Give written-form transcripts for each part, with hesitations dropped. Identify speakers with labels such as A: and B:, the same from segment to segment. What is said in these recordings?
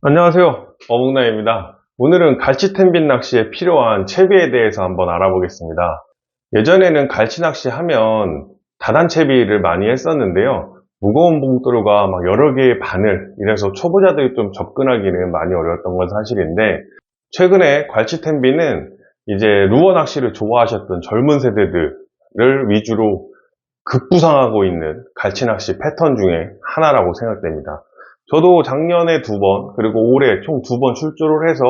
A: 안녕하세요. 어묵나입니다. 오늘은 갈치텐빈 낚시에 필요한 채비에 대해서 한번 알아보겠습니다. 예전에는 갈치 낚시 하면 다단채비를 많이 했었는데요. 무거운 봉돌과 막 여러 개의 바늘, 이래서 초보자들이 좀 접근하기는 많이 어려웠던 건 사실인데, 최근에 갈치텐빈은 이제 루어 낚시를 좋아하셨던 젊은 세대들을 위주로 급부상하고 있는 갈치 낚시 패턴 중에 하나라고 생각됩니다. 저도 작년에 2번, 그리고 올해 총 2번 출조를 해서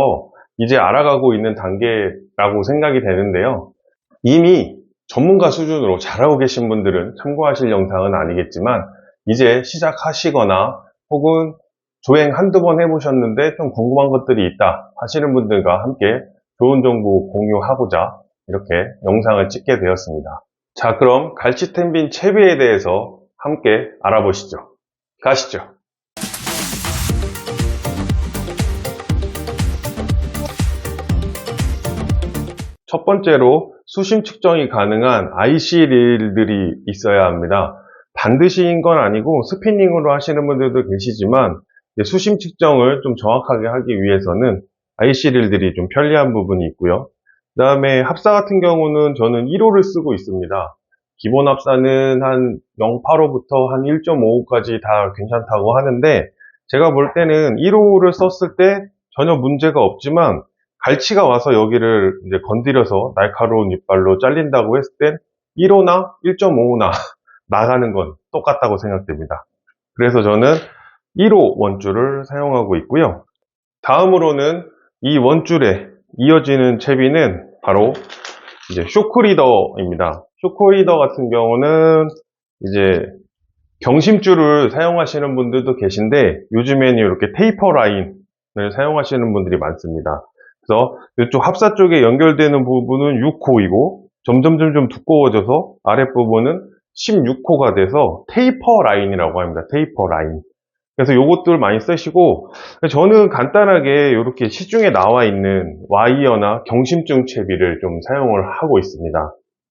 A: 이제 알아가고 있는 단계라고 생각이 되는데요. 이미 전문가 수준으로 잘하고 계신 분들은 참고하실 영상은 아니겠지만, 이제 시작하시거나 혹은 조행 한두 번 해보셨는데 좀 궁금한 것들이 있다 하시는 분들과 함께 좋은 정보 공유하고자 이렇게 영상을 찍게 되었습니다. 자, 그럼 갈치텐빈 채비에 대해서 함께 알아보시죠. 가시죠. 첫 번째로 수심 측정이 가능한 IC 릴들이 있어야 합니다. 반드시인 건 아니고 스피닝으로 하시는 분들도 계시지만 수심 측정을 좀 정확하게 하기 위해서는 IC 릴들이 좀 편리한 부분이 있고요. 그 다음에 합사 같은 경우는 저는 1호를 쓰고 있습니다. 기본 합사는 한 0.85부터 한 1.55까지 다 괜찮다고 하는데, 제가 볼 때는 1호를 썼을 때 전혀 문제가 없지만 갈치가 와서 여기를 이제 건드려서 날카로운 이빨로 잘린다고 했을 땐 1호나 1.5나 나가는 건 똑같다고 생각됩니다. 그래서 저는 1호 원줄을 사용하고 있고요. 다음으로는 이 원줄에 이어지는 채비는 바로 이제 쇼크리더입니다. 쇼크리더 같은 경우는 이제 경심줄을 사용하시는 분들도 계신데, 요즘에는 이렇게 테이퍼 라인을 사용하시는 분들이 많습니다. 그래서 이쪽 합사 쪽에 연결되는 부분은 6호이고 점점 두꺼워져서 아랫부분은 16호가 돼서 테이퍼 라인이라고 합니다. 테이퍼 라인. 그래서 요것들 많이 쓰시고, 저는 간단하게 이렇게 시중에 나와 있는 와이어나 경심증 채비를 좀 사용을 하고 있습니다.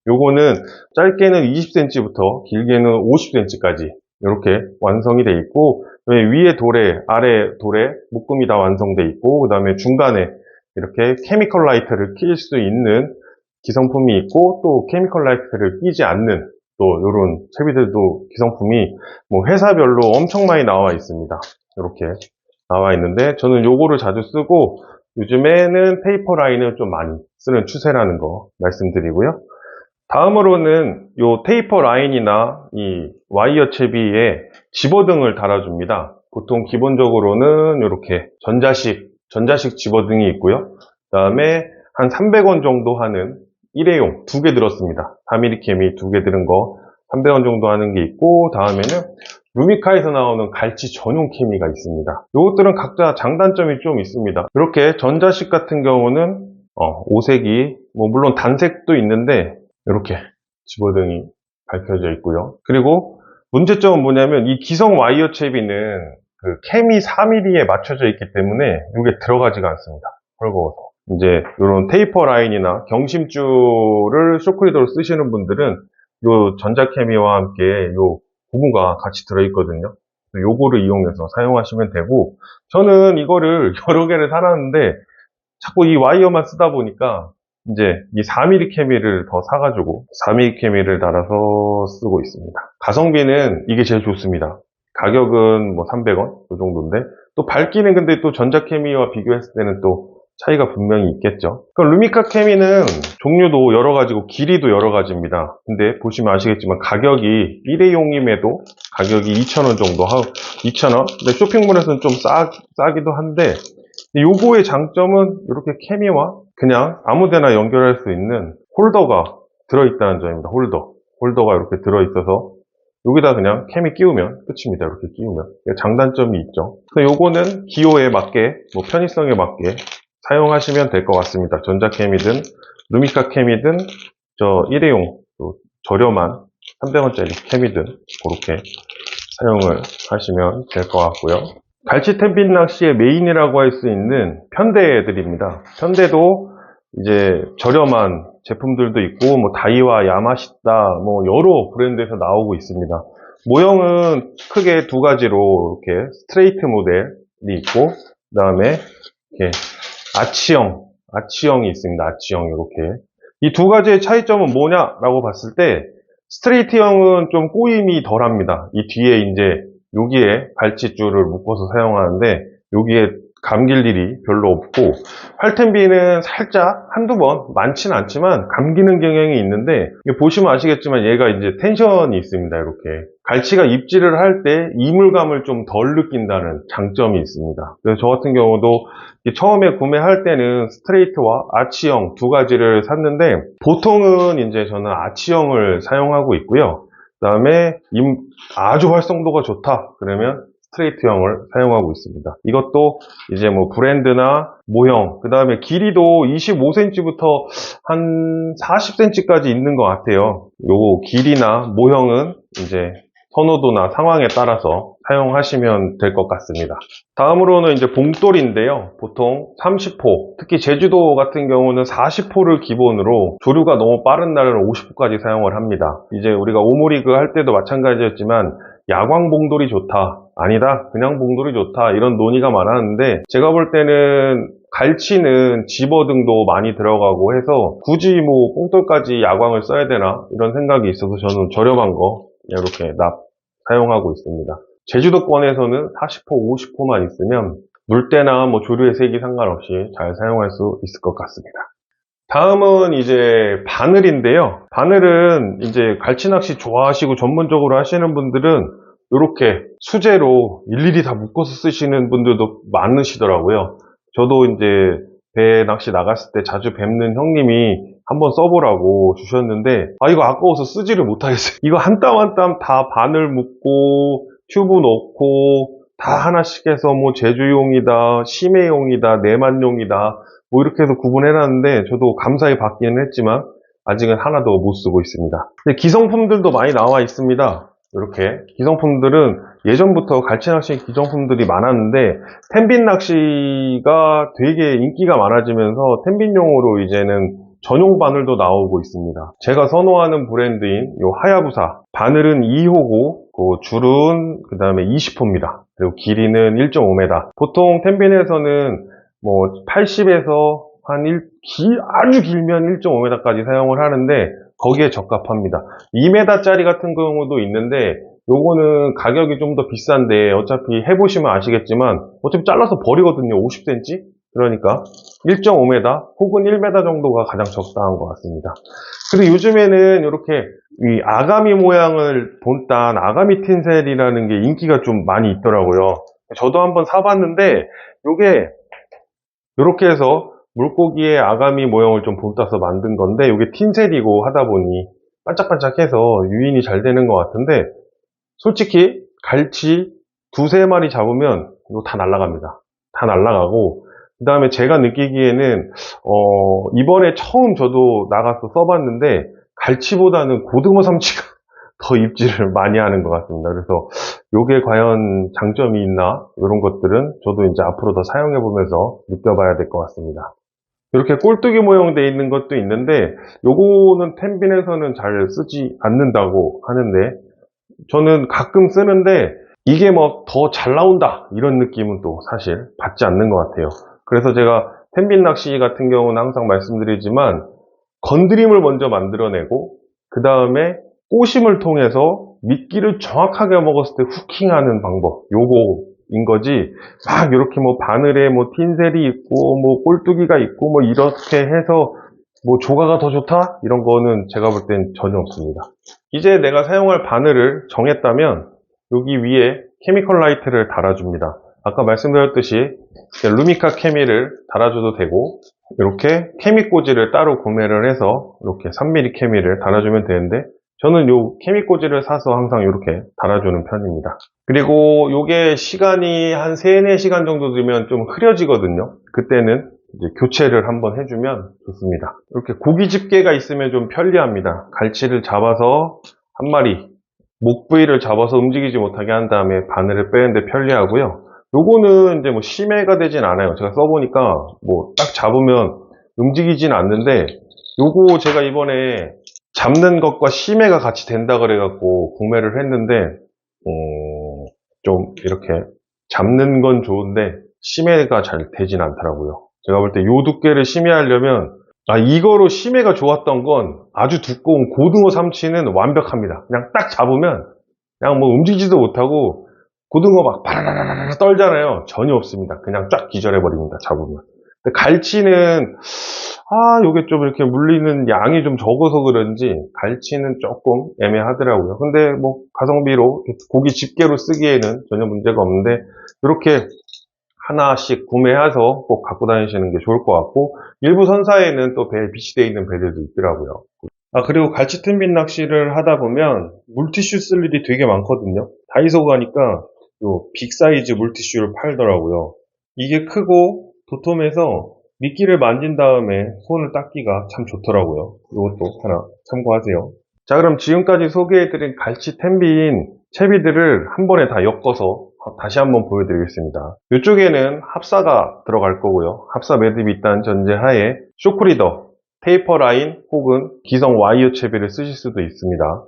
A: 요거는 짧게는 20cm부터 길게는 50cm까지 이렇게 완성이 되어 있고, 위에 돌에 아래 돌에 묶음이 다 완성되어 있고, 그 다음에 중간에 이렇게 케미컬 라이트를 낄 수 있는 기성품이 있고, 또 케미컬 라이트를 끼지 않는 또 이런 채비들도 기성품이 뭐 회사별로 엄청 많이 나와 있습니다. 이렇게 나와 있는데, 저는 요거를 자주 쓰고 요즘에는 테이퍼 라인을 좀 많이 쓰는 추세라는 거 말씀드리고요. 다음으로는 요 테이퍼 라인이나 이 와이어 채비에 집어등을 달아줍니다. 보통 기본적으로는 이렇게 전자식 집어등이 있고요. 그 다음에 한 300원 정도 하는 일회용 2개 들었습니다. 4mm 캠이 2개 들은 거 300원 정도 하는 게 있고, 다음에는 루미카에서 나오는 갈치 전용 케미가 있습니다. 이것들은 각자 장단점이 좀 있습니다. 이렇게 전자식 같은 경우는 오색이 물론 단색도 있는데 이렇게 집어등이 밝혀져 있고요. 그리고 문제점은 뭐냐면 이 기성 와이어 채비는 그 캠이 4mm에 맞춰져 있기 때문에 이게 들어가지가 않습니다. 헐거워서. 이제 이런 테이퍼 라인이나 경심줄을 쇼크리더로 쓰시는 분들은 요 전자케미와 함께 요 고무가 같이 들어있거든요. 요거를 이용해서 사용하시면 되고, 저는 이거를 여러 개를 사놨는데 자꾸 이 와이어만 쓰다 보니까 이제 이 4mm 케미를 더 사가지고 4mm 케미를 달아서 쓰고 있습니다. 가성비는 이게 제일 좋습니다. 가격은 뭐 300원 그 정도인데, 또 밝기는 근데 또 전자케미와 비교했을 때는 또 차이가 분명히 있겠죠. 그럼 루미카 케미는 종류도 여러 가지고 길이도 여러 가지입니다. 근데 보시면 아시겠지만 가격이 일회용임에도 가격이 2,000원 정도 하고 2,000원. 근데 쇼핑몰에서는 좀 싸기도 한데, 요거의 장점은 이렇게 케미와 그냥 아무데나 연결할 수 있는 홀더가 들어있다는 점입니다. 홀더가 이렇게 들어있어서 여기다 그냥 케미 끼우면 끝입니다. 이렇게 끼우면 장단점이 있죠. 그래서 요거는 기호에 맞게 편의성에 맞게 사용하시면 될 것 같습니다. 전자케미든 루미카 케미든 일회용 저렴한 300원짜리 케미든 그렇게 사용을 하시면 될 것 같고요. 갈치텐빈 낚시의 메인이라고 할 수 있는 편대들입니다. 편대도 이제 저렴한 제품들도 있고, 다이와, 야마시타, 여러 브랜드에서 나오고 있습니다. 모형은 크게 2가지로 이렇게 스트레이트 모델이 있고, 그 다음에 이렇게 아치형이 있습니다. 아치형 이렇게. 이 두 가지의 차이점은 뭐냐라고 봤을 때 스트레이트형은 좀 꼬임이 덜합니다. 이 뒤에 이제 여기에 갈치줄을 묶어서 사용하는데 여기에 감길 일이 별로 없고, 활텐비는 살짝 한두 번, 많지는 않지만 감기는 경향이 있는데, 보시면 아시겠지만 얘가 이제 텐션이 있습니다. 이렇게 갈치가 입질을 할 때 이물감을 좀 덜 느낀다는 장점이 있습니다. 그래서 저 같은 경우도 처음에 구매할 때는 스트레이트와 아치형 두 가지를 샀는데, 보통은 이제 저는 아치형을 사용하고 있고요. 그 다음에 아주 활성도가 좋다 그러면 스트레이트형을 사용하고 있습니다. 이것도 이제 뭐 브랜드나 모형, 그 다음에 길이도 25cm부터 한 40cm까지 있는 것 같아요. 요 길이나 모형은 이제 선호도나 상황에 따라서 사용하시면 될 것 같습니다. 다음으로는 이제 봉돌인데요. 보통 30호, 특히 제주도 같은 경우는 40호를 기본으로, 조류가 너무 빠른 날은 50호까지 사용을 합니다. 이제 우리가 오모리그 할 때도 마찬가지였지만 야광 봉돌이 좋다, 아니다, 그냥 봉돌이 좋다, 이런 논의가 많았는데, 제가 볼 때는 갈치는 집어등도 많이 들어가고 해서 굳이 뭐 봉돌까지 야광을 써야 되나 이런 생각이 있어서 저는 저렴한 거 이렇게 사용하고 있습니다. 제주도권에서는 40호, 50호만 있으면 물때나 뭐 조류의 색이 상관없이 잘 사용할 수 있을 것 같습니다. 다음은 이제 바늘인데요. 바늘은 이제 갈치낚시 좋아하시고 전문적으로 하시는 분들은 이렇게 수제로 일일이 다 묶어서 쓰시는 분들도 많으시더라고요. 저도 이제 배 낚시 나갔을 때 자주 뵙는 형님이 한번 써보라고 주셨는데, 이거 아까워서 쓰지를 못하겠어요. 이거 한 땀 한 땀 다 바늘 묶고 튜브 넣고 다 하나씩 해서 뭐 제주용이다, 심해용이다, 내만용이다 뭐 이렇게 해서 구분해놨는데, 저도 감사히 받기는 했지만 아직은 하나도 못 쓰고 있습니다. 근데 기성품들도 많이 나와 있습니다. 이렇게 기성품들은 예전부터 갈치낚시 기성품들이 많았는데, 텐빈 낚시가 되게 인기가 많아지면서 텐빈용으로 이제는 전용 바늘도 나오고 있습니다. 제가 선호하는 브랜드인 요 하야부사, 바늘은 2호고 그 줄은 그 다음에 20호입니다. 그리고 길이는 1.5m. 보통 텐빈에서는 뭐 80에서 아주 길면 1.5m까지 사용을 하는데 거기에 적합합니다. 2m짜리 같은 경우도 있는데 요거는 가격이 좀 더 비싼데, 어차피 해보시면 아시겠지만 어차피 잘라서 버리거든요. 50cm? 그러니까 1.5m 혹은 1m 정도가 가장 적당한 것 같습니다. 그리고 요즘에는 이렇게 이 아가미 모양을 본딴 아가미 틴셀이라는 게 인기가 좀 많이 있더라고요. 저도 한번 사봤는데 요게 이렇게 해서 물고기의 아가미 모형을 좀 본따서 만든 건데, 이게 틴셀이고 하다 보니 반짝반짝해서 유인이 잘 되는 것 같은데, 솔직히 갈치 두세 마리 잡으면 이거 다 날아갑니다. 다 날아가고, 그 다음에 제가 느끼기에는 이번에 처음 저도 나가서 써봤는데 갈치보다는 고등어 삼치가 더 입질을 많이 하는 것 같습니다. 그래서 이게 과연 장점이 있나, 이런 것들은 저도 이제 앞으로 더 사용해보면서 느껴봐야 될 것 같습니다. 이렇게 꼴뚜기 모형되어 있는 것도 있는데, 요거는 텐빈에서는 잘 쓰지 않는다고 하는데, 저는 가끔 쓰는데 이게 뭐 더 잘 나온다 이런 느낌은 또 사실 받지 않는 것 같아요. 그래서 제가 텐빈 낚시 같은 경우는 항상 말씀드리지만, 건드림을 먼저 만들어내고 그 다음에 꼬심을 통해서 미끼를 정확하게 먹었을 때 후킹하는 방법, 요거인 거지, 막 이렇게 뭐 바늘에 뭐 틴셀이 있고 뭐 꼴뚜기가 있고 뭐 이렇게 해서 뭐 조가가 더 좋다? 이런 거는 제가 볼 땐 전혀 없습니다. 이제 내가 사용할 바늘을 정했다면 여기 위에 케미컬 라이트를 달아줍니다. 아까 말씀드렸듯이 루미카 케미를 달아줘도 되고, 이렇게 케미꽂이를 따로 구매를 해서 이렇게 3mm 케미를 달아주면 되는데, 저는 요 케미꽂이를 사서 항상 이렇게 달아주는 편입니다. 그리고 요게 시간이 한 3, 4시간 정도 되면 좀 흐려지거든요. 그때는 이제 교체를 한번 해주면 좋습니다. 이렇게 고기 집게가 있으면 좀 편리합니다. 갈치를 잡아서 한 마리, 목 부위를 잡아서 움직이지 못하게 한 다음에 바늘을 빼는데 편리하고요. 요거는 이제 뭐 심해가 되진 않아요. 제가 써보니까 뭐 딱 잡으면 움직이진 않는데, 요거 제가 이번에 잡는 것과 심해가 같이 된다 그래갖고 구매를 했는데, 좀 이렇게 잡는 건 좋은데 심해가 잘 되진 않더라고요. 제가 볼 때 요 두께를 심해하려면 이거로 심해가 좋았던 건 아주 두꺼운 고등어 삼치는 완벽합니다. 그냥 딱 잡으면 그냥 뭐 움직이지도 못하고 고등어 막 바라라라라 떨잖아요. 전혀 없습니다. 그냥 쫙 기절해버립니다. 잡으면. 근데 갈치는 요게 좀 이렇게 물리는 양이 좀 적어서 그런지 갈치는 조금 애매하더라고요. 근데 뭐 가성비로 고기 집게로 쓰기에는 전혀 문제가 없는데 이렇게 하나씩 구매해서 꼭 갖고 다니시는 게 좋을 것 같고, 일부 선사에는 또 배에 비치되어 있는 배들도 있더라고요. 그리고 갈치 틈빈 낚시를 하다 보면 물티슈 쓸 일이 되게 많거든요. 다이소 가니까 요 빅사이즈 물티슈를 팔더라고요. 이게 크고 도톰해서 미끼를 만진 다음에 손을 닦기가 참 좋더라고요. 이것도 하나 참고하세요. 자, 그럼 지금까지 소개해드린 갈치 템빈 채비들을 한 번에 다 엮어서 다시 한번 보여드리겠습니다. 이쪽에는 합사가 들어갈 거고요. 합사 매듭이 있다는 전제하에 쇼크리더, 테이퍼 라인 혹은 기성 와이어 채비를 쓰실 수도 있습니다.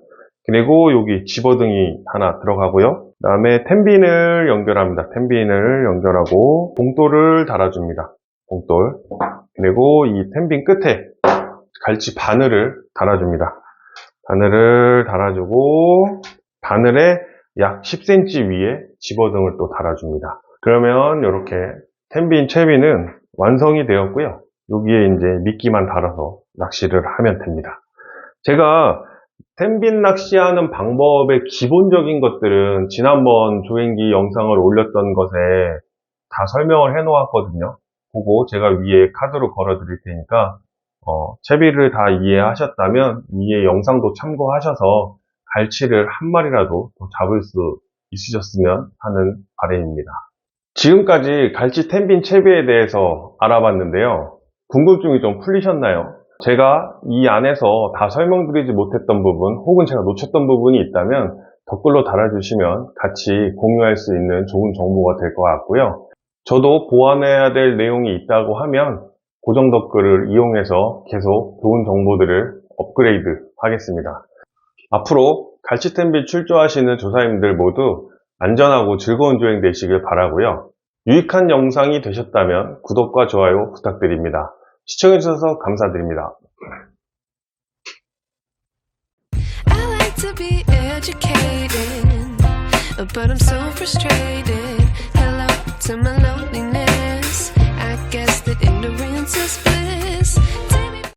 A: 그리고 여기 집어등이 하나 들어가고요. 그 다음에 템빈을 연결합니다. 템빈을 연결하고 봉돌을 달아줍니다. 봉돌. 그리고 이 템빈 끝에 갈치 바늘을 달아줍니다. 바늘을 달아주고 바늘에 약 10cm 위에 집어등을 또 달아줍니다. 그러면 이렇게 템빈 채비는 완성이 되었고요. 여기에 이제 미끼만 달아서 낚시를 하면 됩니다. 제가 템빈 낚시하는 방법의 기본적인 것들은 지난번 조행기 영상을 올렸던 것에 다 설명을 해 놓았거든요. 그거 제가 위에 카드로 걸어 드릴 테니까 채비를 다 이해하셨다면 이해 영상도 참고하셔서 갈치를 한 마리라도 더 잡을 수 있으셨으면 하는 바람입니다. 지금까지 갈치 템빈 채비에 대해서 알아봤는데요. 궁금증이 좀 풀리셨나요? 제가 이 안에서 다 설명드리지 못했던 부분 혹은 제가 놓쳤던 부분이 있다면 댓글로 달아주시면 같이 공유할 수 있는 좋은 정보가 될 것 같고요. 저도 보완해야 될 내용이 있다고 하면 고정 댓글을 이용해서 계속 좋은 정보들을 업그레이드 하겠습니다. 앞으로 갈치 템빈 출조하시는 조사님들 모두 안전하고 즐거운 조행 되시길 바라고요. 유익한 영상이 되셨다면 구독과 좋아요 부탁드립니다. 시청해주셔서 감사드립니다.
B: I like to be educated, but I'm so frustrated. Hello to my loneliness. I guess that ignorance is